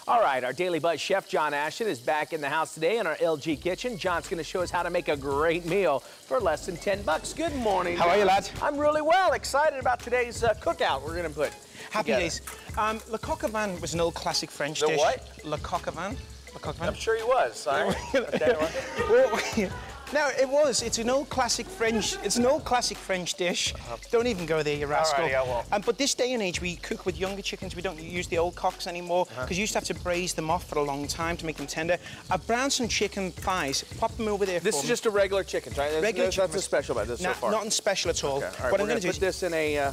All right, our Daily Buzz chef, Jon Ashton, is back in the house today in our LG kitchen. John's going to show us how to make a great meal for less than 10 bucks. Good morning. How are you, lads? I'm really well. Excited about today's cookout we're going to put Happy together. days. Le coq au vin was an old classic French dish. The what? Le coq au vin. Le coq au vin. I'm sure he was. Sorry. No, it was. It's an old classic French. It's an old classic French dish. Don't even go there, you rascal. All right, I won't. But this day and age, we cook with younger chickens. We don't use the old cocks anymore because you used to have to braise them off for a long time to make them tender. I've browned some chicken thighs. Pop them over there. This is just a regular chicken, right? Regular chicken. That's a special about this so far. Nothing special at all. Okay. All right, what we're I'm going to do put this in a.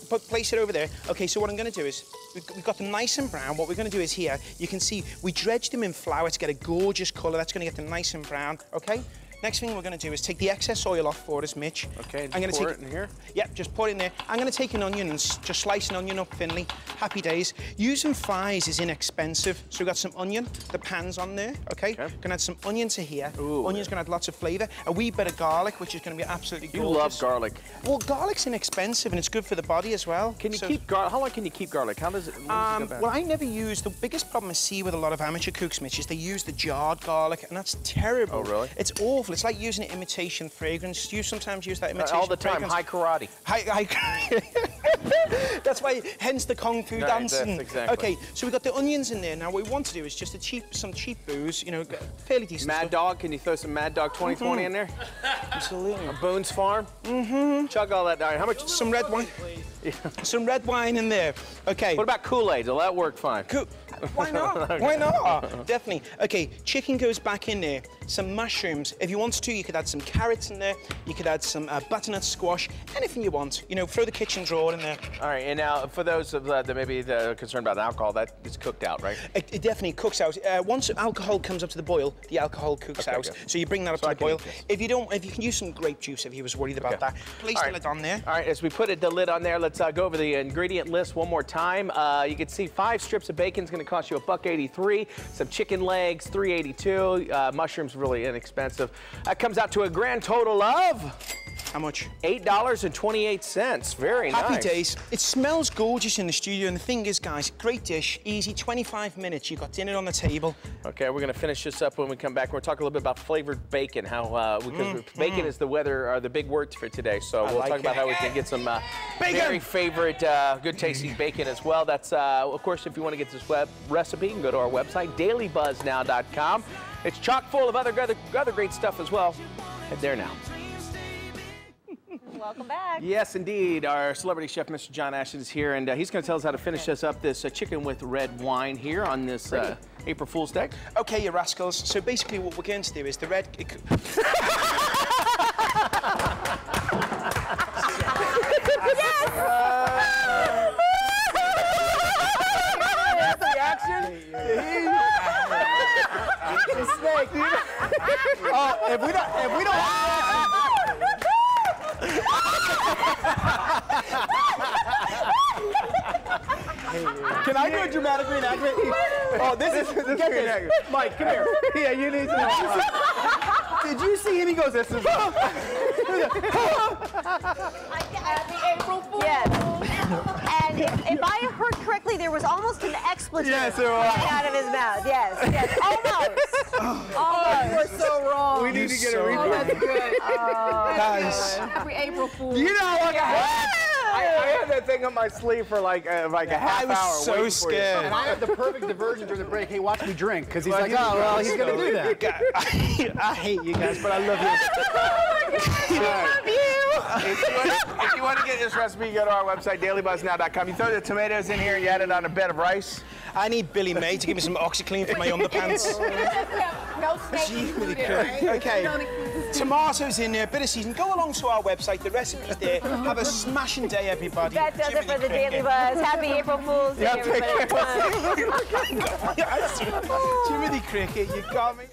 Place it over there. Okay, so what I'm going to do is, we've got them nice and brown. What we're going to do is here, you can see, we dredged them in flour to get a gorgeous colour. That's going to get them nice and brown, okay? Next thing we're going to do is take the excess oil off for us, Mitch. Okay, I'm going to pour take it in here? Yeah, just pour it in there. I'm going to take an onion and just slice an onion up thinly. Happy days. Using thighs is inexpensive. So we've got some onion, the pan's on there, okay? Going to add some onion to here. Ooh, Onion's going to add lots of flavour. A wee bit of garlic, which is going to be absolutely gorgeous. You love garlic. Well, garlic's inexpensive and it's good for the body as well. Can you keep garlic? How long can you keep garlic? How does it? Well, I never use. The biggest problem I see with a lot of amateur cooks, Mitch, is they use the jarred garlic, and that's terrible. Oh, really? It's awful. It's like using an imitation fragrance. Do you sometimes use that imitation all the time. fragrance? High karate. That's why, hence the kung fu dancing. That's exactly. Okay, so we've got the onions in there. Now, what we want to do is just some cheap booze, you know, fairly decent Mad stuff. Dog, can you throw some Mad Dog 2020 in there? Absolutely. Boone's Farm? Mm-hmm. Chug all that down. How much? Some red wine. Some red wine in there. Okay. What about Kool-Aid? Will that work fine? Why not? Okay. Why not? Definitely. Okay, chicken goes back in there. Some mushrooms. If you wanted to, you could add some carrots in there. You could add some butternut squash. Anything you want. You know, throw the kitchen drawer in there. All right, and now for those of that maybe concerned about alcohol, that is cooked out, right? It definitely cooks out. Once alcohol comes up to the boil, the alcohol cooks out. Good. So you bring that up to the boil. If you can use some grape juice if you was worried about that. Place the lid on there. All right, as we put the lid on there, let's go over the ingredient list one more time. You can see 5 strips of bacon is going to cost you $1.83. Some chicken legs, $3.82. Mushrooms really inexpensive. That comes out to a grand total of. How much? $8.28. Very nice. Happy days. It smells gorgeous in the studio, and the thing is, guys, great dish, easy, 25 minutes. You've got dinner on the table. Okay, we're going to finish this up when we come back. We're talking a little bit about flavored bacon, how because bacon is the big word for today. So we'll talk about how we can get some very favorite, good tasting bacon as well. That's of course, if you want to get this recipe, you can go to our website, dailybuzznow.com. It's chock full of other great stuff as well. Head there now. Welcome back. Yes, indeed. Our celebrity chef, Mr. Jon Ashton, is here, and he's going to tell us how to finish this up, this chicken with red wine here on this April Fool's Day. Okay, you rascals. So basically what we're going to do is the red... Yes! Reaction? Snake. Oh, if we don't... Can I do a dramatic reenactment? Oh, this is reenactment. Mike, come here. Yeah, you need to know. Did you see him? He goes, this is... Happy April Fool. Yes. And if I heard correctly, there was almost an expletive coming out of his mouth. Yes, yes, almost. Almost. You are so wrong. We need to get a replay. That's good. Guys. Happy April Fool. You know, like I had that thing on my sleeve for like a half hour. I was so scared. And I had the perfect diversion during the break. Hey, watch me drink, because he's like, oh, well, he's going to do that. I hate you guys, but I love you. Oh my gosh, I love you. If you want to get this recipe, go to our website, dailybuzznow.com. You throw the tomatoes in here and you add it on a bed of rice. I need Billy May to give me some OxyClean for my underpants. No snake included. Okay, tomatoes in there, bit of seasoning. Go along to our website, the recipe's there. Have a smashing day, everybody. That does it for the Daily Buzz. Happy April Fool's Day, everybody. Jiminy Cricket, you got me.